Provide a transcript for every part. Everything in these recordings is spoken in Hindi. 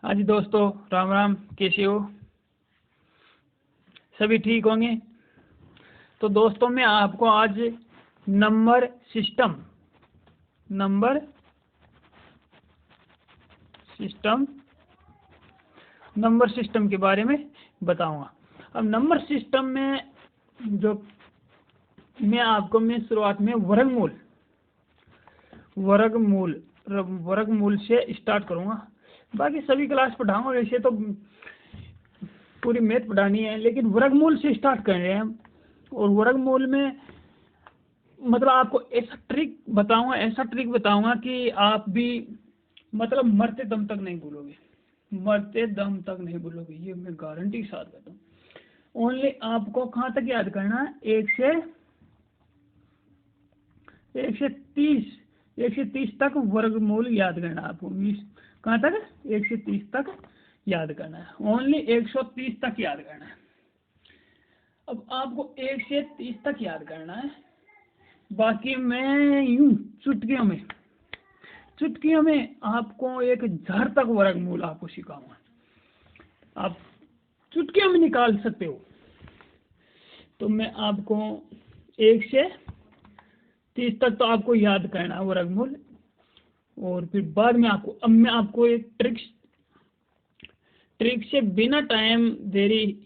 हाँ जी दोस्तों, राम राम। कैसे हो? सभी ठीक होंगे। तो दोस्तों मैं आपको आज नंबर सिस्टम नंबर सिस्टम के बारे में बताऊंगा। अब नंबर सिस्टम में जो मैं शुरुआत में वर्गमूल से स्टार्ट करूंगा। बाकी सभी क्लास पढ़ाऊंगा, वैसे तो पूरी मैथ पढ़ानी है, लेकिन वर्गमूल से स्टार्ट कर रहे हैं हम। और वर्गमूल में मतलब आपको ऐसा ट्रिक बताऊंगा कि आप भी मतलब मरते दम तक नहीं भूलोगे, ये मैं गारंटी के साथ कहता हूँ। ओनली आपको कहाँ तक याद करना है? 1 से 30 तक वर्गमूल याद करना है आपको। कहाँ तक? 1 से 30 तक याद करना है। ओनली 130 तक याद करना है। अब आपको 1 से 30 तक याद करना है। बाकी मैं यूं चुटकियों में आपको एक झार तक वर्गमूल आपको सिखाऊंगा। आप चुटकियों में निकाल सकते हो। तो मैं आपको 1 से 30 तक तो आपको याद करना है वर्गमूल। और फिर बाद में मैं आपको एक ट्रिक से बिना टाइम देरी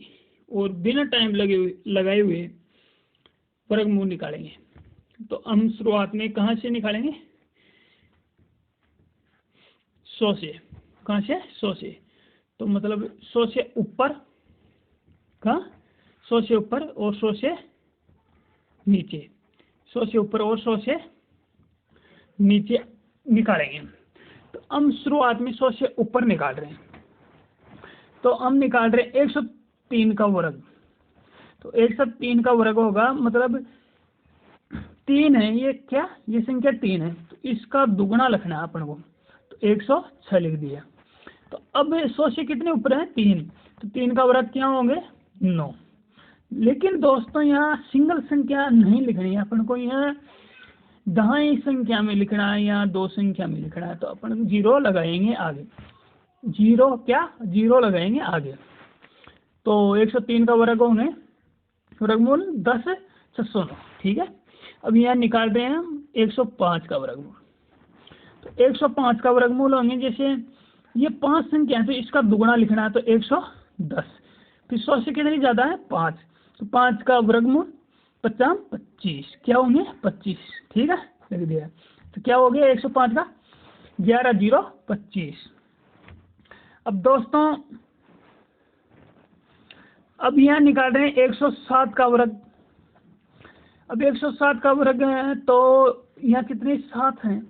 और बिना टाइम लगाए हुए वर्गमूल निकालेंगे। तो हम शुरुआत में कहाँ से निकालेंगे? 100 से। कहाँ से? 100 से। तो मतलब 100 से ऊपर, कहाँ? 100 से ऊपर और 100 से नीचे, 100 से ऊपर और 100 से नीचे निकालेंगे। तो हम शुरुआत में 100 से ऊपर निकाल रहे हैं। तो हम निकाल रहे हैं 103 का वर्ग। तो 103 का वर्ग होगा, मतलब 3 है ये, क्या ये संख्या 3 है, तो इसका दुगना लिखना है अपन को। तो 106 लिख दिया। तो अब 100 से कितने ऊपर है? 3। तो 3 का वर्ग क्या होंगे? 9। लेकिन दोस्तों यहाँ सिंगल संख्या नहीं लिखनी है अपन को, यहाँ दहाई संख्या में लिखना है या 2 संख्या में लिखना है। तो अपन जीरो लगाएंगे आगे। जीरो लगाएंगे आगे। तो 103 का वर्ग होंगे वर्गमूल 10 609। ठीक है। अब यहाँ निकाल रहे हैं हम 105 का वर्गमूल। तो 105 का वर्गमूल होंगे, जैसे ये 5 संख्या है तो इसका दुगना लिखना है, तो 110। फिर 100 से कितनी ज़्यादा है? 5। तो 5 का वर्गमूल 5 25, क्या होंगे? 25। ठीक है, लिख दिया। तो क्या हो गया 105 का? 11 0 25। अब दोस्तों अब यहाँ निकाल रहे हैं 107 का वर्ग। अब 107 का वर्ग है तो यहाँ कितने 7 हैं,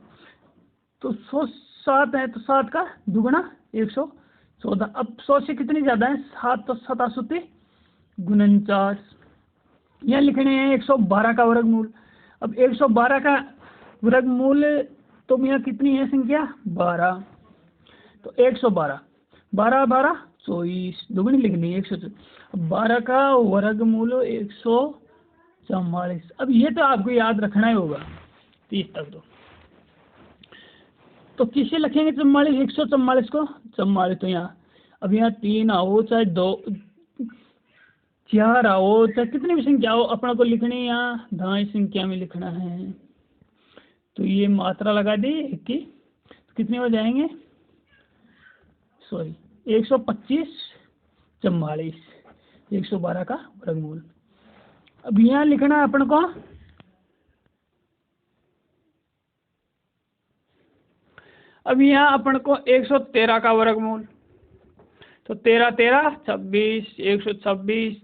तो 107 है तो 7 का दुगना 114। अब 100 से कितनी ज़्यादा है? 7, तो 7 49। यहाँ लिखने हैं 112 का वर्गमूल। अब 112 का वर्गमूल तो यहाँ कितनी है संख्या? 12। तो 112, 12 12 24, दुगनी लिखनी है 114। अब 12 का वर्गमूल 144। अब ये तो आपको याद रखना ही होगा 30 तक। तो किससे लिखेंगे 44? 144 को 44। तो यहाँ अब यहाँ 3 आओ चाहे 2 4 आओ चाहे कितनी भी संख्या हो, अपना को लिखनी यहाँ दाएं संख्या में लिखना है। तो ये मात्रा लगा दी एक की, तो कितने हो जाएंगे? 125 44, 112 का वर्गमूल। अब यहाँ लिखना है अपन को, अब यहाँ अपन को 113 का वर्गमूल। तो 13 13 26, 126।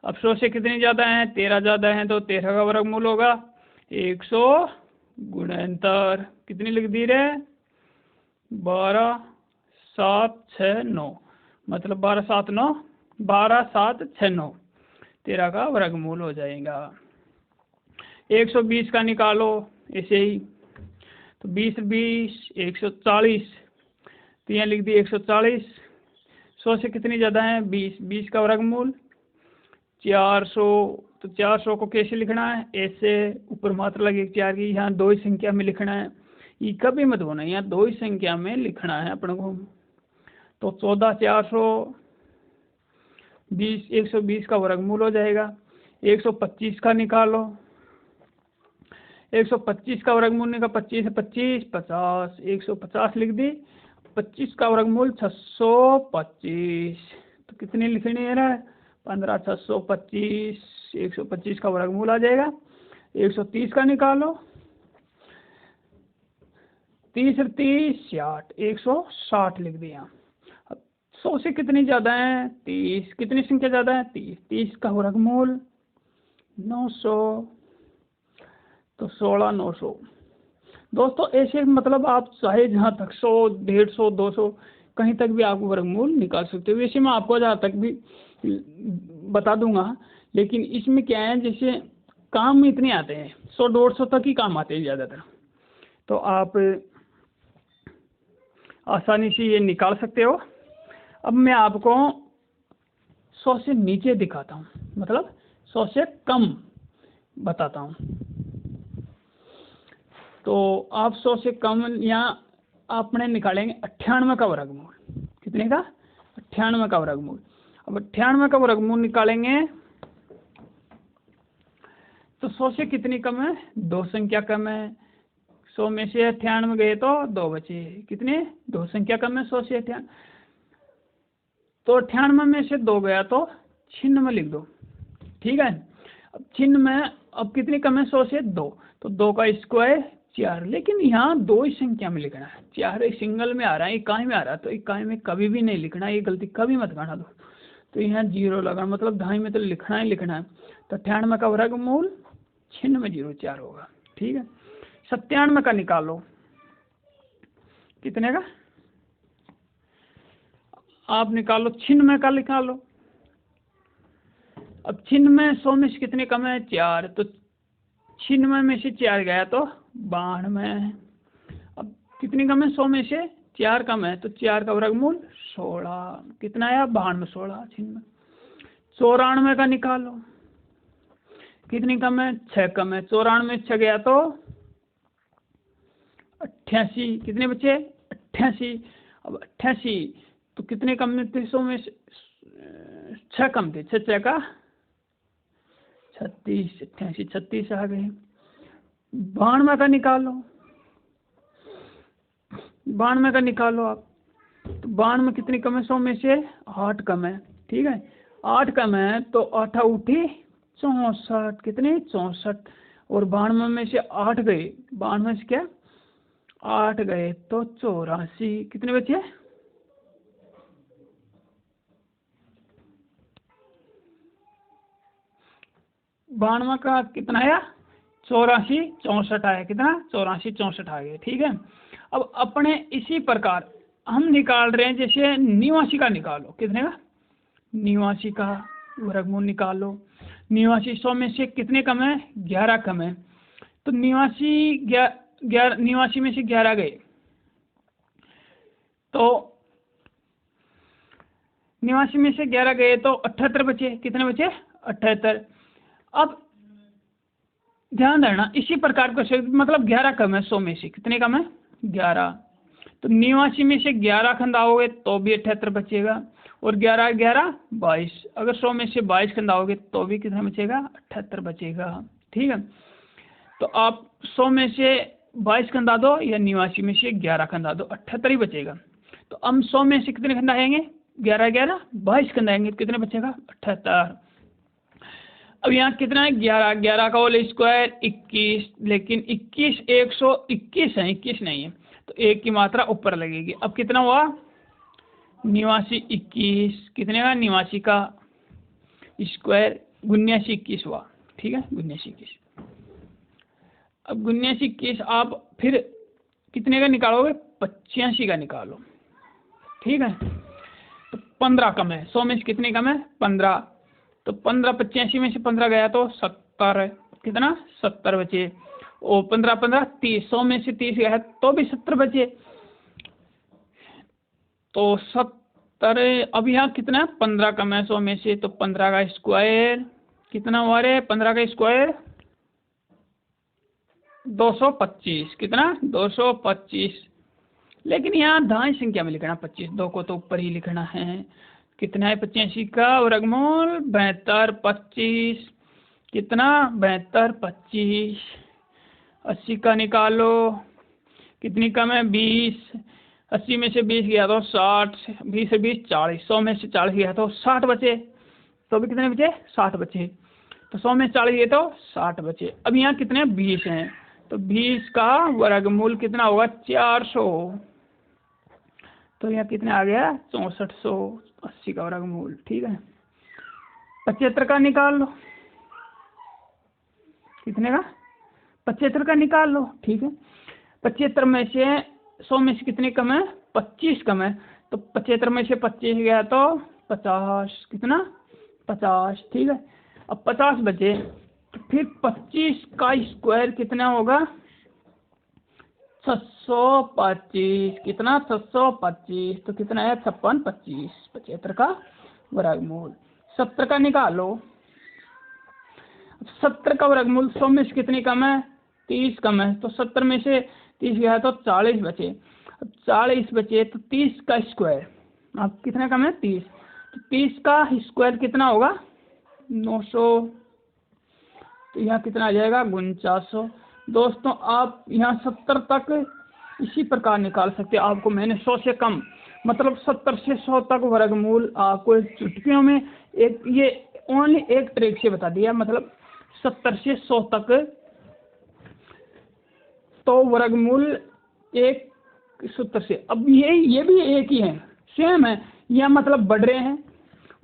अब 100 से कितनी ज़्यादा है? 13 ज़्यादा है, तो 13 का वर्गमूल होगा 169। कितनी लिख दी रे? 12 7 6 9, मतलब 12 7 9, 12 7 6 9, 13 का वर्गमूल हो जाएगा। 120 का निकालो ऐसे ही। तो 20 20 140, तो यहाँ लिख दी 140। 100 से कितनी ज़्यादा है? 20, 20 का वर्गमूल 400। तो 400 को कैसे लिखना है? ऐसे ऊपर मात्रा लगी 4 की, यहाँ 2 ही संख्या में लिखना है। ये कभी मत होना, यहाँ 2 ही संख्या में लिखना है अपन को। तो 14,420 120 का वर्गमूल हो जाएगा। 125 का निकालो, 125 का वर्गमूल निकाल, 25 है 25 50, 150 लिख दी। 25 का वर्गमूल 625, तो कितनी लिखनी है ना, 15 625, 125 का वर्गमूल आ जाएगा। 130 का निकालो, 30 30 60, 160 लिख दिया। अब 100 से कितनी ज़्यादा है, 30, कितनी संख्या ज़्यादा है, 30, 30 का वर्गमूल 900, तो 16 900। दोस्तों ऐसे मतलब आप चाहे जहाँ तक 100 150 200 कहीं तक भी आप वर्गमूल निकाल सकते हो। वैसे मैं आपको जहाँ तक भी बता दूंगा, लेकिन इसमें क्या है, जैसे काम में इतने आते हैं 100 150 तक ही काम आते हैं ज़्यादातर, तो आप आसानी से ये निकाल सकते हो। अब मैं आपको 100 से नीचे दिखाता हूँ, मतलब 100 से कम बताता हूँ। तो आप 100 से कम यहाँ आपने निकालेंगे 98 का वर्गमूल। कितने का, 98 का वर्गमूल। अब 98 का वर्गमूल निकालेंगे तो 100 से कितनी कम है, 2 संख्या कम है। 100 में से 98 गए तो 2 बचे, कितने, 2 संख्या कम है 100 से 98। तो 98 में से 2 गया तो चिन्ह में लिख दो, ठीक है। अब चिन्ह में अब कितनी कम है, 100 से 2, तो 2 का स्क्वायर 4, लेकिन यहाँ 2 ही संख्या में लिखना है। 4 एक सिंगल में आ रहा है, इकाई में आ रहा है, तो इकाई में कभी भी नहीं लिखना, ये गलती कभी मत करना। तो यहाँ 0 लगा, मतलब ढाई में तो लिखना ही लिखना है। तो 98 का वर्गमूल चिन्ह में 0 4 होगा, ठीक है। 97 का निकालो, कितने का आप निकालो, चिन्ह में का निकालो। अब चिन्ह में 100 में से कितने कम है, 4, तो चिन्ह में से 4 गया तो 92। अब कितनी कम है, 100 में से 4 कम है, तो 4 का वर्गमूल 16, कितना आया 92, 16 चिन्ह में। 94 का निकालो, कितनी कम है, 6 कम है। 94 में 6 गया तो 88, कितने बचे 88। अब 88 तो कितने कम में थे, 100 में से 6 कम थे, 6 का 36, 88 36 आ गए। 92 का निकालो, 92 का निकालो आप, तो 92 में कितनी कम है, 100 में से 8 कम है, ठीक है। 8 कम है तो 8 उठी 64, कितने 64, और 92 में से 8 गए, 92 में से क्या 8 गए तो 84, कितने बचे, बानवा का कितना आया 84 64 आया, कितना 84 64 आ गए, ठीक है। अब अपने इसी प्रकार हम निकाल रहे हैं, जैसे 89 का निकालो, कितने का 89 का वर्गमूल निकालो। 89 100 में से कितने कम है, 11 कम है, तो 89 में से 11 गए तो 89 में से 11 गए तो 78 बचे, कितने बचे 78। अब ध्यान देना इसी प्रकार का, मतलब 11 कम है 100 में से, कितने कम है 11, तो 89 में से 11 खंदाओगे तो भी 78 बचेगा, और 11 11 22, अगर 100 में से 22 खंदाओगे तो भी कितना बचेगा 78 बचेगा, ठीक है। तो आप 100 में से 22 खंदा दो या 89 में से 11 खंदा दो, 78 ही बचेगा। तो हम 100 में से कितने खंदाएंगे, 11 11 22 खंदाएंगे, कितने बचेगा 78। अब यहाँ कितना है 11, 11 का होल स्क्वायर 21, लेकिन 21 121 है, 21 नहीं है, तो 1 की मात्रा ऊपर लगेगी। अब कितना हुआ 89 21, कितने का 89 का स्क्वायर 79 21 हुआ, ठीक है 79 21। अब 79 21 आप फिर कितने का निकालोगे 85 का निकालो, ठीक है। तो 15 कम है 100 में से, कितने कम है 15, तो 15 85 में से 15 गया तो 70, कितना 70 बचे, और 15 15 30, 100 में से 30 गया तो भी 70 बचे, तो 70। अब यहाँ कितना 15 कम है 100 में से, तो 15 का स्क्वायर कितना हुआ रे, 15 का स्क्वायर 225, कितना 225, लेकिन यहाँ दाएं संख्या में लिखना 25, 2 को तो ऊपर ही लिखना है। कितना है 85 का वर्गमूल 72 25, कितना 72 25। 80 का निकालो, कितनी कम है 20, 80 में से 20 गया तो 60, 20 से 20 40, 100 में से 40 गया तो 60 बचे। तो भी कितने बचे 60 बचे, तो 100 में 40 गए तो 60 बचे। अब यहाँ कितने 20 हैं, तो 20 का वर्गमूल कितना होगा 400, तो यहाँ कितने आ गया 6480 का वर्गमूल। ठीक है, 75 का निकाल लो, कितने का 75 का निकाल लो। ठीक है, 75 में से 100 में से कितने कम है 25 कम है, तो 75 में से 25 गया तो 50, कितना 50। ठीक है, अब 50 बचे, तो फिर 25 का स्क्वायर कितना होगा 625, कितना 625, तो कितना है 56 25, 75 का वर्गमूल। 70 का निकालो, 70 का वर्गमूल 100 में से कितनी कम है 30 कम है, तो 70 में से 30 गया तो 40 बचे। अब 40 बचे तो 30 का स्क्वायर, अब कितना कम है 30, तो 30 का स्क्वायर कितना होगा 900, तो यहाँ कितना आ जाएगा 4900। दोस्तों आप यहाँ 70 तक इसी प्रकार निकाल सकते हैं। आपको मैंने 100 से कम मतलब 70 से 100 तक वर्गमूल आपको चुटकियों में एक ये ओनली एक ट्रिक से बता दिया, मतलब 70 से 100 तक तो वर्गमूल एक सूत्र से। अब ये भी एक ही है, सेम है, यहाँ मतलब बढ़ रहे हैं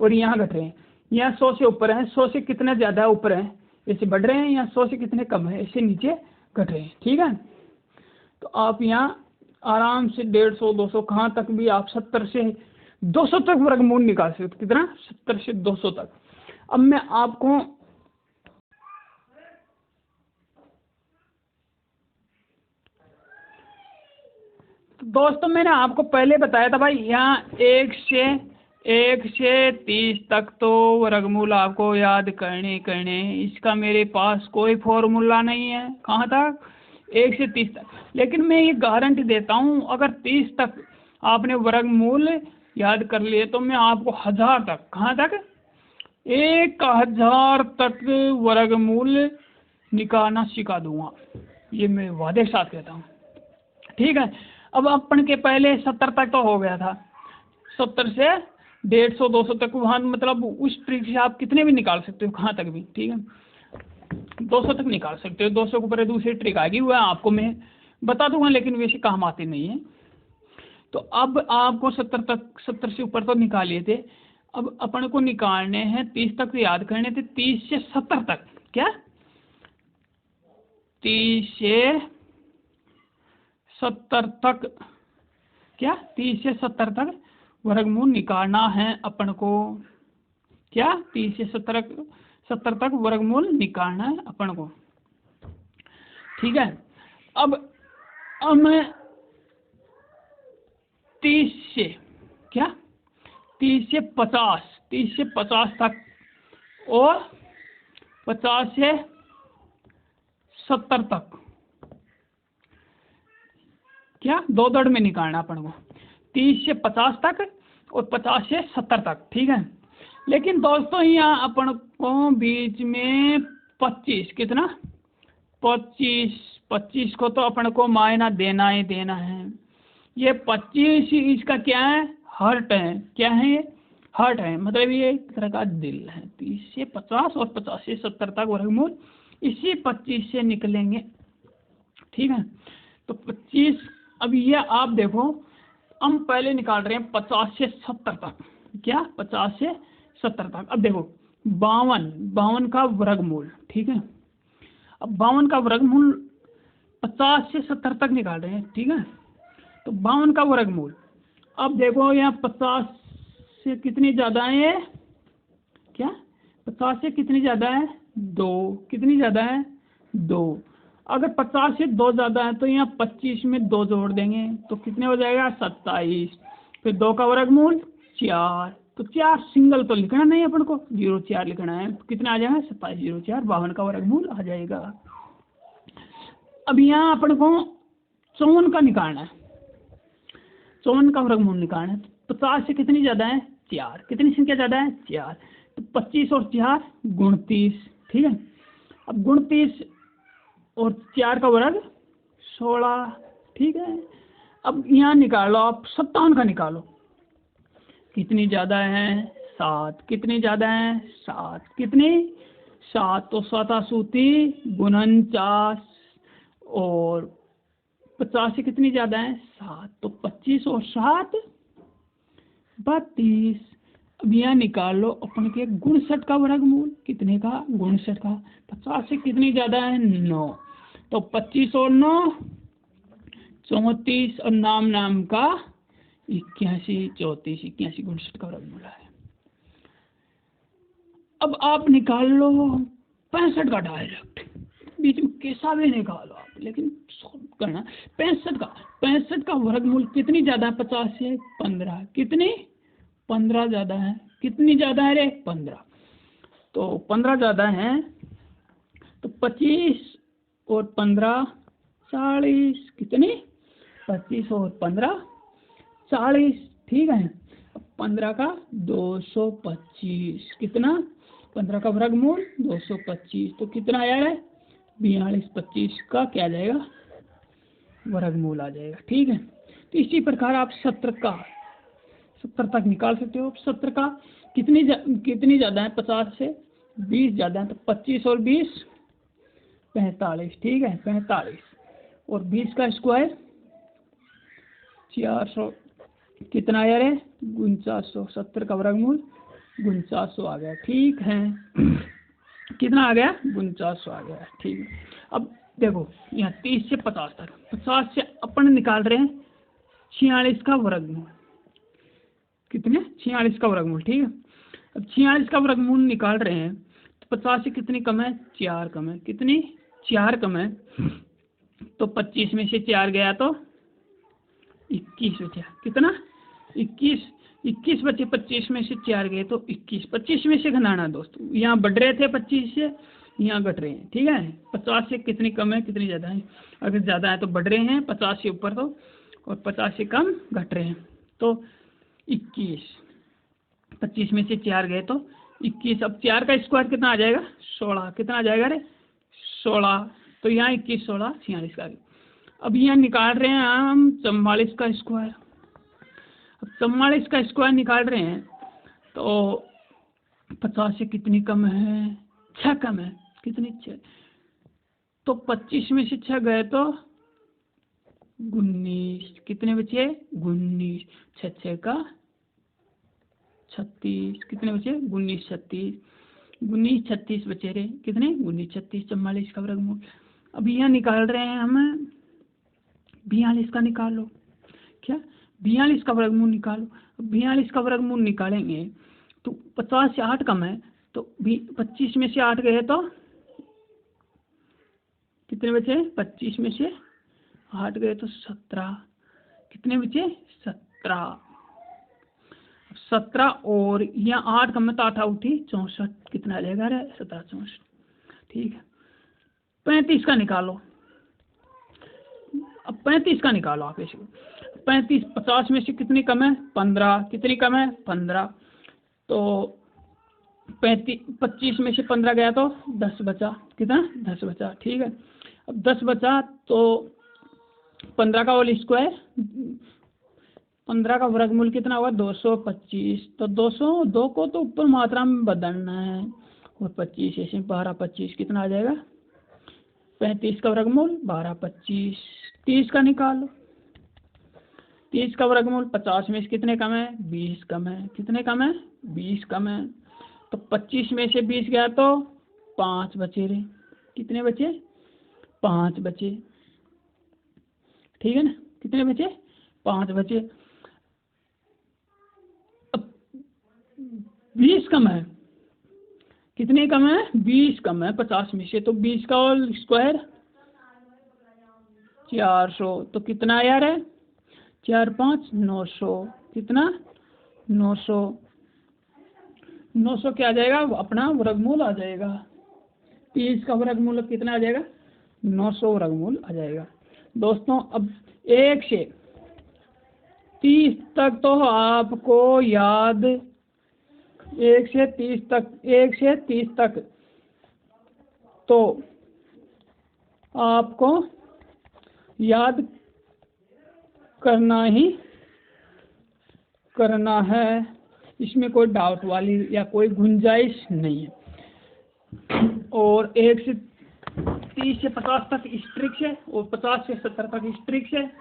और यहाँ घट रहे हैं। यहाँ 100 से ऊपर है, 100 से कितने ज़्यादा ऊपर है ऐसे बढ़ रहे हैं, यहाँ 100 से कितने कम है ऐसे नीचे घट रहे हैं। ठीक है, तो आप यहाँ आराम से 150 200 कहाँ तक भी आप 70 से 200 तक वर्गमूल निकाल सकते हो। कितना 70 से 200 तक। अब मैं आपको तो दोस्तों मैंने आपको पहले बताया था भाई यहाँ 1 से 30 तक तो वर्गमूल आपको याद करने इसका मेरे पास कोई फॉर्मूला नहीं है। कहाँ तक 1 से 30 तक, लेकिन मैं ये गारंटी देता हूँ अगर 30 तक आपने वर्गमूल याद कर लिए तो मैं आपको 1000 तक, कहाँ तक 1000 तक वर्गमूल निकालना सिखा दूंगा, ये मैं वादे के साथ कहता हूँ। ठीक है, अब अपन के पहले 70 तक तो हो गया था, 70 से 150 200 तक वहाँ मतलब उस ट्रिक से आप कितने भी निकाल सकते हो कहाँ तक भी। ठीक है, 200 तक निकाल सकते हो, 200 के ऊपर दूसरी ट्रिक आएगी वह आपको मैं बता दूंगा, लेकिन वैसे काम आती नहीं है। तो अब आपको 70 तक 70 से ऊपर तो निकाल लिए थे, अब अपन को निकालने हैं 30 तक तो याद करने थे, 30 से 70 तक, क्या 30 से 70 तक, क्या 30 से 70 तक वर्गमूल निकालना है अपन को, क्या 30 से 70 तक वर्गमूल निकालना है अपन को। ठीक है, अब मैं 30 से क्या 30 से 50 तक और 50 से 70 तक क्या दो दौड़ में निकालना अपन को, 30 से 50 तक और 50 से 70 तक। ठीक है, लेकिन दोस्तों यहाँ अपन को बीच में 25, कितना 25 को तो अपन को मायना देना ही देना है। ये 25 इसका क्या है हर्ट है, क्या है ये हर्ट है, मतलब ये एक तरह का दिल है। 30 से 50 और 50 से 70 तक वर्गमूल इसी 25 से निकलेंगे। ठीक है, तो 25, अब ये आप देखो हम पहले निकाल रहे हैं 50 से 70 तक, क्या 50 से 70 तक। अब देखो 52 का वर्गमूल, ठीक है, अब 52 का वर्गमूल 50 से 70 तक निकाल रहे हैं। ठीक है, तो 52 का वर्गमूल, अब देखो यहाँ 50 से कितनी ज़्यादा है ये, क्या 50 से कितनी ज़्यादा है 2, कितनी ज़्यादा है 2। अगर 50 से 2 ज़्यादा है तो यहाँ 25 में 2 जोड़ देंगे तो कितने हो जाएगा 27, फिर 2 का वर्गमूल 4, तो 4 सिंगल तो लिखना नहीं अपन को, 0 4 लिखना है, तो कितना आ जाएगा 27 0 4 52 का वर्गमूल आ जाएगा। अब यहाँ अपन को 54 का निकालना है, 54 का वर्गमूल निकालना है। तो 50 से कितनी ज़्यादा है? 4। कितनी संख्या ज़्यादा है? 4। तो 25 और 4 29। ठीक है, अब 29 और 4 का वर्ग 16। ठीक है, अब यहाँ निकालो आप 57 का निकालो। कितनी ज़्यादा है? 7। कितनी ज़्यादा है? 7। कितनी? 7। तो 7 सूती 49 और 50 से कितनी ज़्यादा है? 7। तो 25 और 7 32। अब यहाँ निकाल लो अपन के 59 का वर्गमूल। कितने का? 59 का। 50 से कितनी ज़्यादा है? 9। तो 25 और 9 34 और नाम नाम का 81 34 81 59 का वर्गमूल है। अब आप निकाल लो 65 का डायरेक्ट, बीच में कैसा भी निकालो आप, लेकिन करना 65 का वर्गमूल कितनी ज़्यादा है? 50 से 15। कितनी? 15 ज़्यादा है। कितनी ज़्यादा है रे? 15। तो 15 ज़्यादा है, तो 25 और 15 40। कितनी? 25 और 15 40। ठीक है, अब 15 का 225। कितना? 15 का वर्गमूल 225। तो कितना आया है? 42 25 का क्या आ जाएगा? वर्गमूल आ जाएगा। ठीक है, तो इसी प्रकार आप 70 तक निकाल सकते हो। 70 का कितनी ज़्यादा है? 50 से 20 ज़्यादा है। तो 25 और 20 45। ठीक है, 45 और 20 का स्क्वायर 400। कितना आया रे? 4900। 70 का वर्गमूल 4900 आ गया। ठीक है, कितना आ गया? 4900 आ गया। ठीक है, अब देखो यहाँ 30 से 50 तक। 50 से अपन निकाल रहे हैं 46 का वर्गमूल। कितने? 46 का वर्गमूल। ठीक है, अब 46 का वर्गमूल निकाल रहे हैं तो 50 से कितनी कम है? 4 कम है। कितनी? 4 कम है। तो 25 में से 4 गया तो 21 बचा। कितना? 21 बचे। 25 में से 4 गए तो 21। 25 में से घटाना दोस्तों, यहाँ बढ़ रहे थे 25 से, यहाँ घट रहे हैं। ठीक है, 50 से कितनी कम है कितनी ज़्यादा है? अगर ज़्यादा है तो बढ़ रहे हैं 50 से ऊपर तो, और 50 से कम घट रहे हैं। तो 21। 25 में से 4 गए तो 21। अब 4 का स्क्वायर कितना आ जाएगा? 16। कितना आ जाएगा रे? 16। तो यहाँ 21 16 46 का। अब यहाँ निकाल रहे हैं हम 44 का स्क्वायर। अब 44 का स्क्वायर निकाल रहे हैं तो 50 से कितनी कम है? 6 कम है। कितनी? 6। तो 25 में से 6 गए तो 19। कितने बचे? 19। 6 का 36। कितने बचे? 19 36। 19 36 बचे रे। कितने? 19 36। 44 का वर्गमूल। अब यहाँ निकाल रहे हैं हम 42 का। निकालो क्या? 42 का वर्गमूल निकालो। 42 का वर्गमूल निकालेंगे तो 50 से 8 कम है, तो 25 में से 8 गए तो कितने बचे? 25 में से 8 गए तो 17। कितने बचे? 17। 17 और यहाँ 8 कम है तो 8 उठी 64। कितना आ जाएगा रे? 17 64। ठीक है, 35 का निकालो। अब 35 का निकालो आप ऐसे। 35 50 में से कितनी कम है? 15। कितनी कम है? 15। तो 25 में से 15 गया तो 10 बचा। कितना? 10 बचा। ठीक है, अब 10 बचा तो 15 का होल स्क्वायर, 15 का वर्गमूल कितना होगा? 225। तो 202 को तो ऊपर मात्रा में बदलना है, और 25 ऐसे 12 25 कितना आ जाएगा? 35 का वर्गमूल 12 25। 30 का निकालो। 30 का वर्गमूल 50 में से कितने कम है? 20 कम है। कितने कम है? 20 कम है। तो 25 में से 20 गया तो 5 बचे रे। कितने बचे? 5 बचे। ठीक है ना, कितने बचे? 5 बचे। अब 20 कम है। कितने कम है? 20 कम है 50 में से, तो 20 का होल स्क्वायर 400। तो कितना आया रे? 4 5 900। कितना? 900। 900 क्या आ जाएगा? अपना वर्गमूल आ जाएगा। 30 का वर्गमूल कितना आ जाएगा? 900 वर्गमूल आ जाएगा। दोस्तों अब 1 से 30 तक तो आपको याद, 1 से 30 तक तो आपको याद करना ही करना है, इसमें कोई डाउट वाली या कोई गुंजाइश नहीं है। और 1 से 30 से 50 तक स्ट्रिक्स है और 50 से 70 तक स्ट्रिक्स है,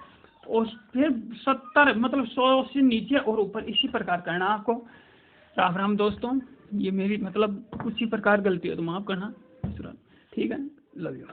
और फिर 70 मतलब 100 से नीचे और ऊपर इसी प्रकार करना आपको। राम राम दोस्तों, ये मेरी मतलब उसी प्रकार गलती हो तो माफ़ करना, ठीक है, लव यू।